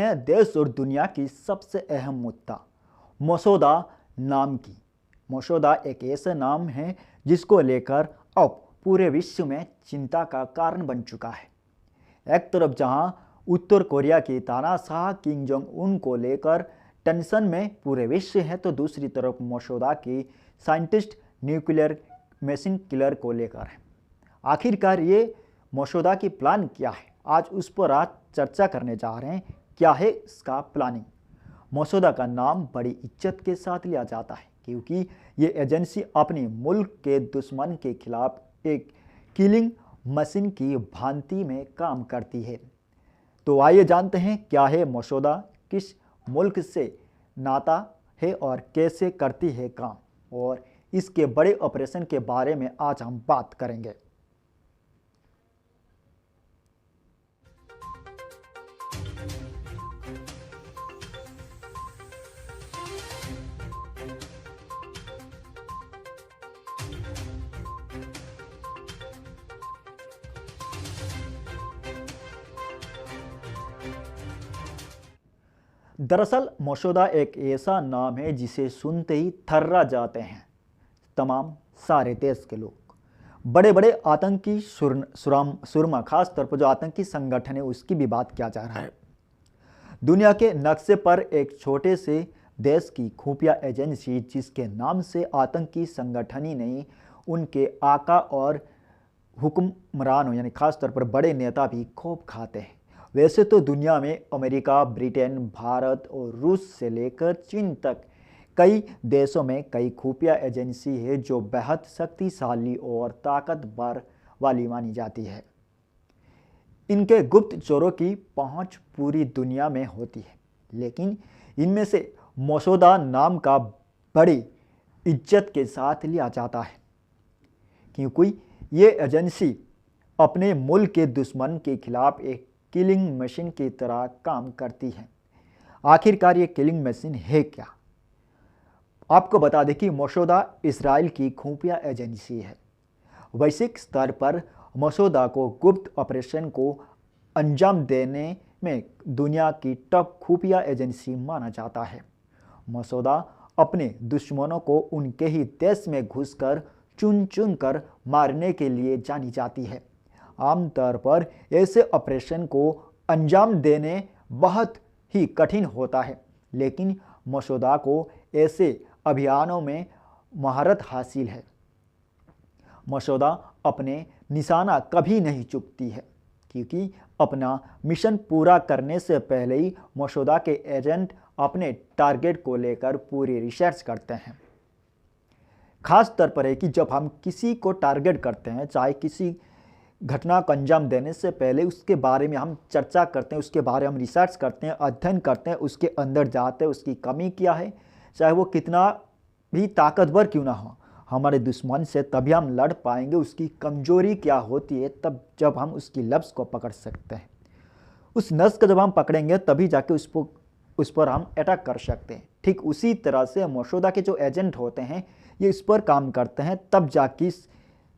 है देश और दुनिया की सबसे अहम मुद्दा मसौदा नाम की। मसौदा एक ऐसा नाम है जिसको लेकर अब पूरे विश्व में चिंता का कारण बन चुका है। एक तरफ जहां उत्तर कोरिया की तानाशाह किम जोंग उन को लेकर टेंशन में पूरे विश्व है, तो दूसरी तरफ मसौदा की साइंटिस्ट न्यूक्लियर मशीन किलर को लेकर है। आखिरकार ये मसौदा की प्लान क्या है, आज उस पर आज चर्चा करने जा रहे हैं। क्या है इसका प्लानिंग? मसौदा का नाम बड़ी इज्जत के साथ लिया जाता है क्योंकि ये एजेंसी अपने मुल्क के दुश्मन के खिलाफ एक किलिंग मशीन की भांति में काम करती है। तो आइए जानते हैं क्या है मसौदा, किस मुल्क से नाता है और कैसे करती है काम, और इसके बड़े ऑपरेशन के बारे में आज हम बात करेंगे। दरअसल मसौदा एक ऐसा नाम है जिसे सुनते ही थर्रा जाते हैं तमाम सारे देश के लोग। बड़े बड़े आतंकी सुरमा, खास तौर पर जो आतंकी संगठन है उसकी भी बात किया जा रहा है। दुनिया के नक्शे पर एक छोटे से देश की खुफिया एजेंसी जिसके नाम से आतंकी संगठन ही नहीं, उनके आका और हुक्मरान यानी खास तौर पर बड़े नेता भी खौफ खाते हैं। वैसे तो दुनिया में अमेरिका, ब्रिटेन, भारत और रूस से लेकर चीन तक कई देशों में कई खुफिया एजेंसी है जो बेहद शक्तिशाली और ताकतवर वाली मानी जाती है। इनके गुप्त चोरों की पहुंच पूरी दुनिया में होती है, लेकिन इनमें से मसौदा नाम का बड़ी इज्जत के साथ लिया जाता है क्योंकि ये एजेंसी अपने मुल्क के दुश्मन के खिलाफ एक किलिंग मशीन की तरह काम करती है। आखिरकार ये किलिंग मशीन है क्या? आपको बता दें कि मसौदा इसराइल की खुफिया एजेंसी है। वैश्विक स्तर पर मसौदा को गुप्त ऑपरेशन को अंजाम देने में दुनिया की टॉप खुफिया एजेंसी माना जाता है। मसौदा अपने दुश्मनों को उनके ही देश में घुसकर चुन चुन कर मारने के लिए जानी जाती है। आमतौर पर ऐसे ऑपरेशन को अंजाम देने बहुत ही कठिन होता है, लेकिन मसौदा को ऐसे अभियानों में महारत हासिल है। मसौदा अपने निशाना कभी नहीं चूकती है क्योंकि अपना मिशन पूरा करने से पहले ही मसौदा के एजेंट अपने टारगेट को लेकर पूरी रिसर्च करते हैं। खास तौर पर है कि जब हम किसी को टारगेट करते हैं, चाहे किसी घटना को अंजाम देने से पहले उसके बारे में हम चर्चा करते हैं, उसके बारे में हम रिसर्च करते हैं, अध्ययन करते हैं, उसके अंदर जाते हैं, उसकी कमी क्या है, चाहे वो कितना भी ताकतवर क्यों ना हो हमारे दुश्मन से, तभी हम लड़ पाएंगे। उसकी कमजोरी क्या होती है, तब जब हम उसकी लफ्ज़ को पकड़ सकते हैं। उस नस को जब हम पकड़ेंगे तभी जाके उस पर हम अटैक कर सकते हैं। ठीक उसी तरह से मसौदा के जो एजेंट होते हैं ये इस पर काम करते हैं, तब जाके इस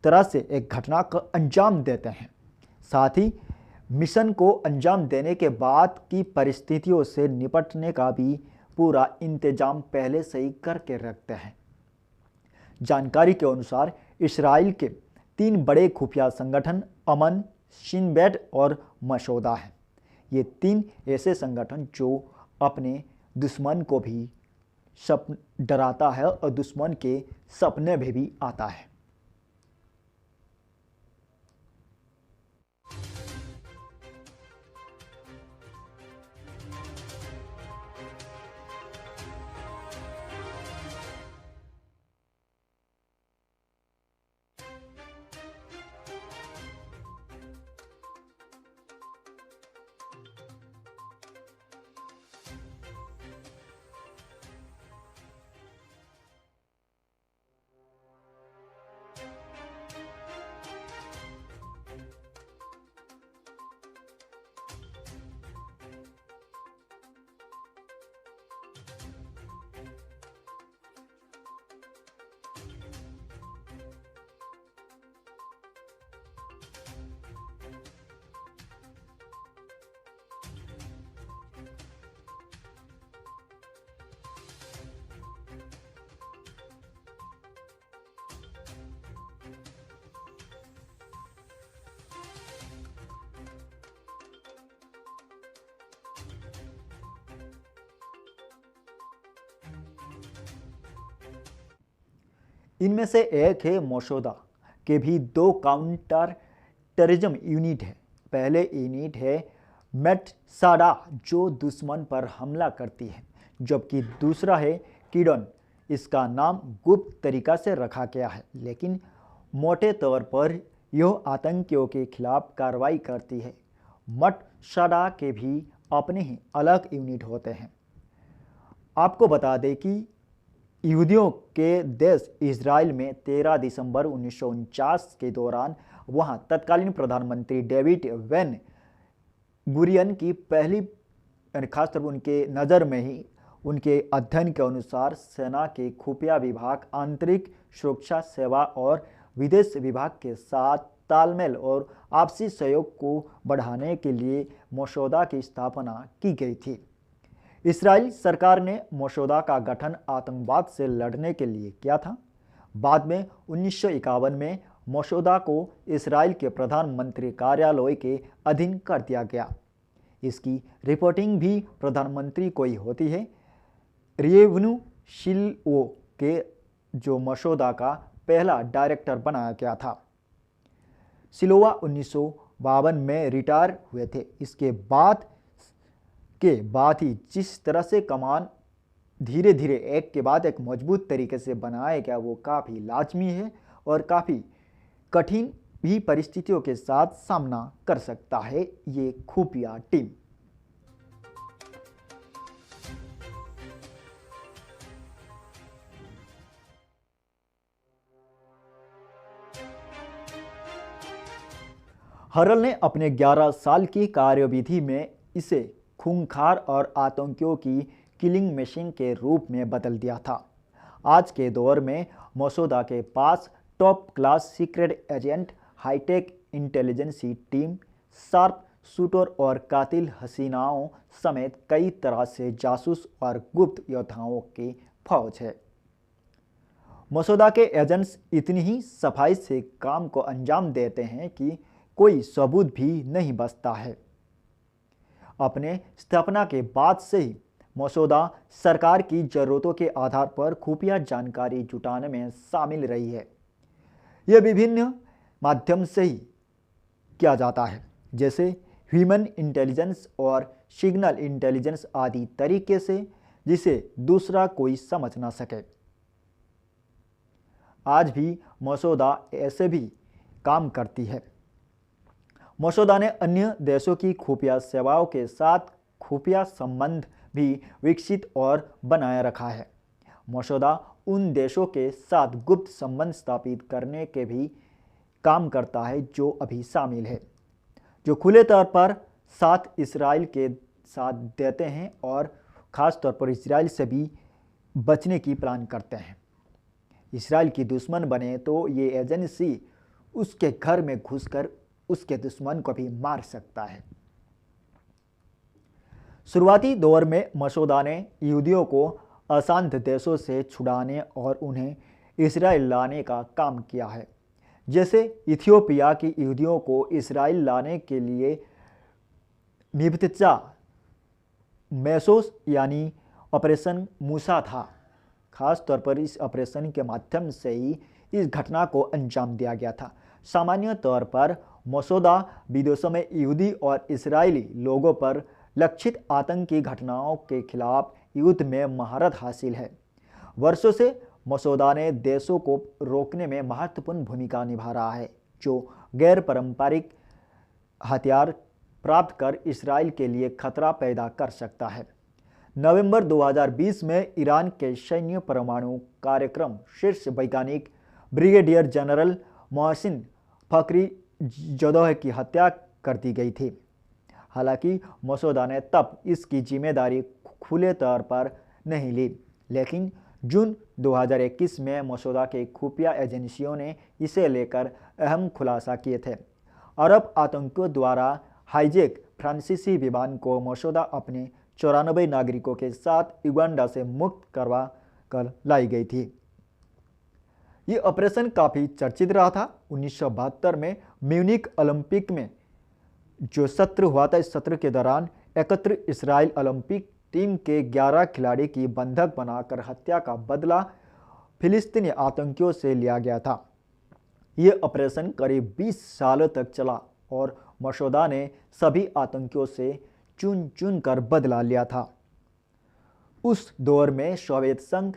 तरह से एक घटना को अंजाम देते हैं। साथ ही मिशन को अंजाम देने के बाद की परिस्थितियों से निपटने का भी पूरा इंतजाम पहले से ही करके रखते हैं। जानकारी के अनुसार इसराइल के 3 बड़े खुफिया संगठन अमन, शिन बेट और मसौदा हैं। ये 3 ऐसे संगठन जो अपने दुश्मन को भी डराता है और दुश्मन के सपने में भी आता है। इनमें से एक है मोसोदा के भी दो काउंटर टेररिज्म यूनिट है। पहले यूनिट है मेटसाडा जो दुश्मन पर हमला करती है, जबकि दूसरा है किडन। इसका नाम गुप्त तरीका से रखा गया है, लेकिन मोटे तौर पर यह आतंकियों के खिलाफ कार्रवाई करती है। मेटसाडा के भी अपने ही अलग यूनिट होते हैं। आपको बता दें कि यहूदियों के देश इजराइल में 13 दिसंबर 1949 के दौरान वहां तत्कालीन प्रधानमंत्री डेविड वेन गुरियन की पहली, खासतौर पर उनके नज़र में ही उनके अध्ययन के अनुसार सेना के खुफिया विभाग आंतरिक सुरक्षा सेवा और विदेश विभाग के साथ तालमेल और आपसी सहयोग को बढ़ाने के लिए मोसोदा की स्थापना की गई थी। इस्राएल सरकार ने मोसोदा का गठन आतंकवाद से लड़ने के लिए किया था। बाद में 1951 में मोसोदा को इस्राएल के प्रधानमंत्री कार्यालय के अधीन कर दिया गया। इसकी रिपोर्टिंग भी प्रधानमंत्री को ही होती है। रेवन्यू शिल्ओ के जो मसौदा का पहला डायरेक्टर बनाया गया था। सिलोवा 1952 में रिटायर हुए थे। इसके बाद ही जिस तरह से कमान धीरे धीरे एक के बाद एक मजबूत तरीके से बनाया गया, वो काफ़ी लाजमी है और काफ़ी कठिन भी परिस्थितियों के साथ सामना कर सकता है ये खुफिया टीम। हरल ने अपने 11 साल की कार्यविधि में इसे खूंखार और आतंकियों की किलिंग मशीन के रूप में बदल दिया था। आज के दौर में मसौदा के पास top class secret agent, high tech intelligence team, sharp shooter और कातिल हसीनाओं समेत कई तरह से जासूस और गुप्त योद्धाओं की फौज है। मसौदा के एजेंट्स इतनी ही सफाई से काम को अंजाम देते हैं कि कोई सबूत भी नहीं बचता है। अपने स्थापना के बाद से ही मसौदा सरकार की जरूरतों के आधार पर खुफिया जानकारी जुटाने में शामिल रही है। यह विभिन्न माध्यम से ही किया जाता है, जैसे ह्यूमन इंटेलिजेंस और सिग्नल इंटेलिजेंस आदि तरीके से, जिसे दूसरा कोई समझ ना सके। आज भी मसौदा ऐसे भी काम करती है। मसौदा ने अन्य देशों की खुफिया सेवाओं के साथ खुफिया संबंध भी विकसित और बनाए रखा है। मसौदा उन देशों के साथ गुप्त संबंध स्थापित करने के भी काम करता है जो अभी शामिल है, जो खुले तौर पर साथ इसराइल के साथ देते हैं और ख़ास तौर पर इसराइल से भी बचने की प्लान करते हैं। इसराइल की दुश्मन बने तो ये एजेंसी उसके घर में घुसकर उसके दुश्मन को भी मार सकता है। शुरुआती दौर में मसौदा ने यहूदियों को अशांत देशों से छुड़ाने और उन्हें इसराइल लाने का काम किया है। जैसे इथियोपिया की यहूदियों को इसराइल लाने के लिए मिब्तजा मेसोस यानी ऑपरेशन मूसा था। खास तौर पर इस ऑपरेशन के माध्यम से ही इस घटना को अंजाम दिया गया था। सामान्य तौर पर मसौदा विदेशों में यहूदी और इस्राएली लोगों पर लक्षित आतंकी घटनाओं के खिलाफ युद्ध में महारत हासिल है। वर्षों से मसौदा ने देशों को रोकने में महत्वपूर्ण भूमिका निभा रहा है, जो गैर पारंपरिक हथियार प्राप्त कर इसराइल के लिए खतरा पैदा कर सकता है। नवंबर 2020 में ईरान के सैन्य परमाणु कार्यक्रम शीर्ष वैज्ञानिक ब्रिगेडियर जनरल मोहसिन फखरी जदोह की हत्या कर दी गई थी। हालांकि मसौदा ने तब इसकी जिम्मेदारी खुले तौर पर नहीं ली, लेकिन जून 2021 में मसौदा के खुफिया एजेंसियों ने इसे लेकर अहम खुलासा किए थे। अरब आतंकियों द्वारा हाईजैक फ्रांसीसी विमान को मसौदा अपने 94 नागरिकों के साथ युगांडा से मुक्त करवा कर लाई गई थी। ये ऑपरेशन काफ़ी चर्चित रहा था। 1972 में म्यूनिक ओलंपिक में जो सत्र हुआ था, इस सत्र के दौरान एकत्र इसराइल ओलंपिक टीम के 11 खिलाड़ी की बंधक बनाकर हत्या का बदला फिलिस्तीनी आतंकियों से लिया गया था। ये ऑपरेशन करीब 20 सालों तक चला और मसूदा ने सभी आतंकियों से चुन चुन कर बदला लिया था। उस दौर में सोवियत संघ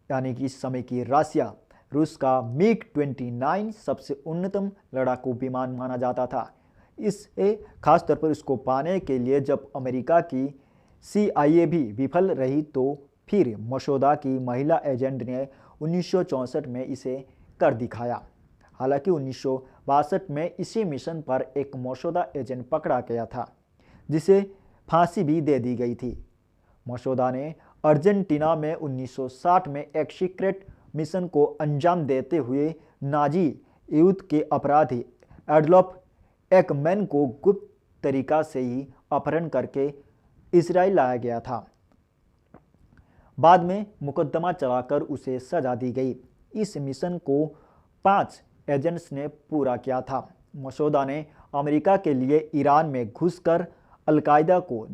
यानी कि इस समय की रसिया रूस का MiG-29 सबसे उन्नतम लड़ाकू विमान माना जाता था। इसे खासतौर पर इसको पाने के लिए जब अमेरिका की CIA भी विफल रही तो फिर मसूदा की महिला एजेंट ने 1964 में इसे कर दिखाया। हालांकि 1962 में इसी मिशन पर एक मसूदा एजेंट पकड़ा गया था जिसे फांसी भी दे दी गई थी। मसूदा ने अर्जेंटीना में 1960 में एक सीक्रेट मिशन को अंजाम देते हुए नाजी युद्ध के अपराधी एडोल्फ एकमैन को गुप्त तरीका से ही अपहरण करके इजराइल लाया गया था। बाद में मुकदमा चलाकर उसे सजा दी गई। इस मिशन को 5 एजेंट्स ने पूरा किया था। मसूदा ने अमेरिका के लिए ईरान में घुसकर अलकायदा को,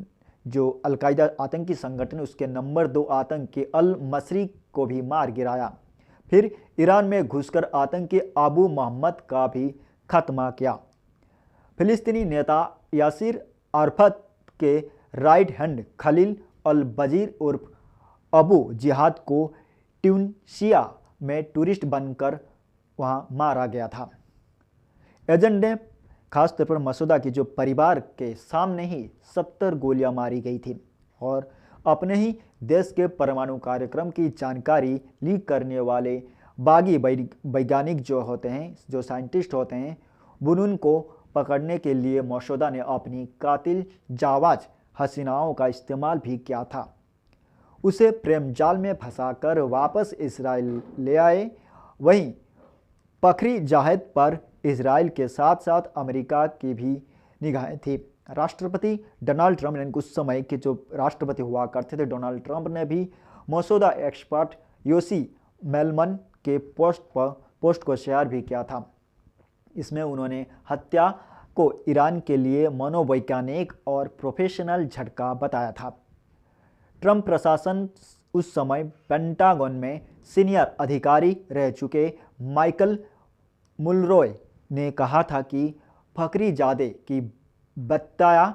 जो अलकायदा आतंकी संगठन, उसके नंबर 2 आतंकी अल मसरी को भी मार गिराया। फिर ईरान में घुसकर आतंकी अबू मोहम्मद का भी खात्मा किया। फिलिस्तीनी नेता यासिर अराफत के राइट हैंड खलील अल बजीर उर्फ अबू जिहाद को ट्यूनीशिया में टूरिस्ट बनकर वहां मारा गया था। एजेंट ने खासतौर पर मसूदा की जो परिवार के सामने ही 70 गोलियां मारी गई थी और अपने ही देश के परमाणु कार्यक्रम की जानकारी लीक करने वाले बागी वैज्ञानिक जो होते हैं, जो साइंटिस्ट होते हैं, बुनून को पकड़ने के लिए मसूदा ने अपनी कातिल जावाज हसीनाओं का इस्तेमाल भी किया था। उसे प्रेम जाल में फंसाकर वापस इजराइल ले आए। वहीं फखरी जाहेद पर इजराइल के साथ साथ अमेरिका की भी निगाहें थी। राष्ट्रपति डोनाल्ड ट्रंप ने उस समय के जो राष्ट्रपति हुआ करते थे डोनाल्ड ट्रंप ने भी मसूदा एक्सपर्ट योसी मेलमन के पोस्ट को शेयर भी किया था। इसमें उन्होंने हत्या को ईरान के लिए मनोवैज्ञानिक और प्रोफेशनल झटका बताया था। ट्रंप प्रशासन उस समय पेंटागन में सीनियर अधिकारी रह चुके माइकल मुलरॉय ने कहा था कि फखरीजादे की बताया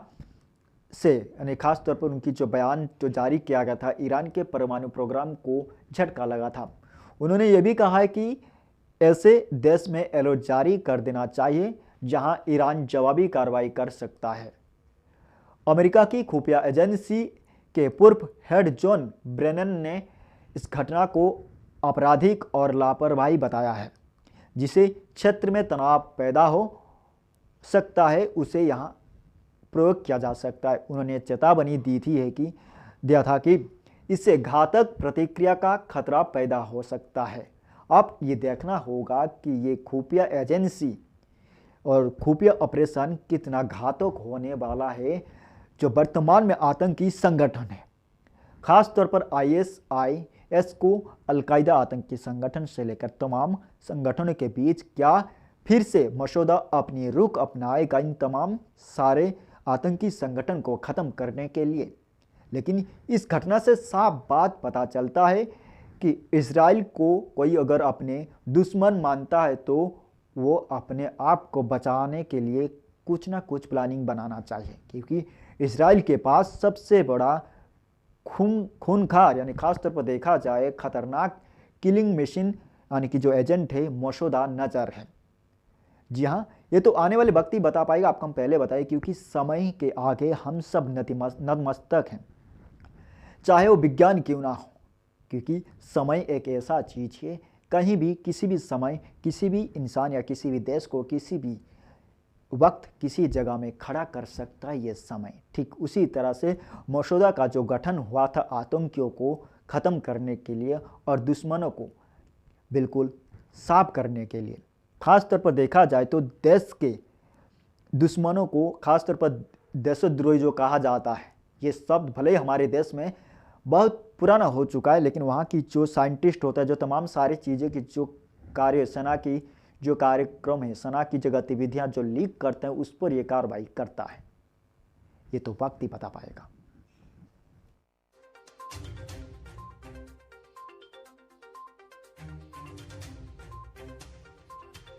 से यानी खासतौर पर उनकी जो बयान जो जारी किया गया था ईरान के परमाणु प्रोग्राम को झटका लगा था। उन्होंने ये भी कहा है कि ऐसे देश में अलर्ट जारी कर देना चाहिए जहां ईरान जवाबी कार्रवाई कर सकता है। अमेरिका की खुफिया एजेंसी के पूर्व हेड जॉन ब्रेनन ने इस घटना को आपराधिक और लापरवाही बताया है। जिसे क्षेत्र में तनाव पैदा हो सकता है उसे यहां प्रयोग किया जा सकता है। उन्होंने चेतावनी दिया था कि इससे घातक प्रतिक्रिया का खतरा पैदा हो सकता है। अब ये देखना होगा कि ये खुफिया एजेंसी और खुफिया ऑपरेशन कितना घातक होने वाला है जो वर्तमान में आतंकी संगठन है। खासतौर पर ISIS को अलकायदा आतंकी संगठन से लेकर तमाम संगठनों के बीच क्या फिर से मसूदा अपनी रुख अपनाएगा इन तमाम सारे आतंकी संगठन को ख़त्म करने के लिए। लेकिन इस घटना से साफ बात पता चलता है कि इजराइल को कोई अगर अपने दुश्मन मानता है तो वो अपने आप को बचाने के लिए कुछ ना कुछ प्लानिंग बनाना चाहिए, क्योंकि इजराइल के पास सबसे बड़ा खूनखार यानी खासतौर पर देखा जाए खतरनाक किलिंग मशीन यानी कि जो एजेंट है मसूदा नज़र है। जी हाँ, ये तो आने वाले वक्त ही बता पाएगा, आपको हम पहले बताए, क्योंकि समय के आगे हम सब नतमस्तक हैं, चाहे वो विज्ञान क्यों ना हो, क्योंकि समय एक ऐसा चीज़ है कहीं भी किसी भी समय किसी भी इंसान या किसी भी देश को किसी भी वक्त किसी जगह में खड़ा कर सकता है ये समय। ठीक उसी तरह से मसूदा का जो गठन हुआ था आतंकियों को ख़त्म करने के लिए और दुश्मनों को बिल्कुल साफ करने के लिए। ख़ास तौर पर देखा जाए तो देश के दुश्मनों को खासतौर पर देशद्रोही जो कहा जाता है, ये शब्द भले ही हमारे देश में बहुत पुराना हो चुका है, लेकिन वहाँ की जो साइंटिस्ट होता है, जो तमाम सारी चीज़ें की जो कार्य सेना की जो कार्यक्रम है, सेना की जो गतिविधियाँ जो लीक करते हैं उस पर ये कार्रवाई करता है। ये तो वक्त ही बता पाएगा।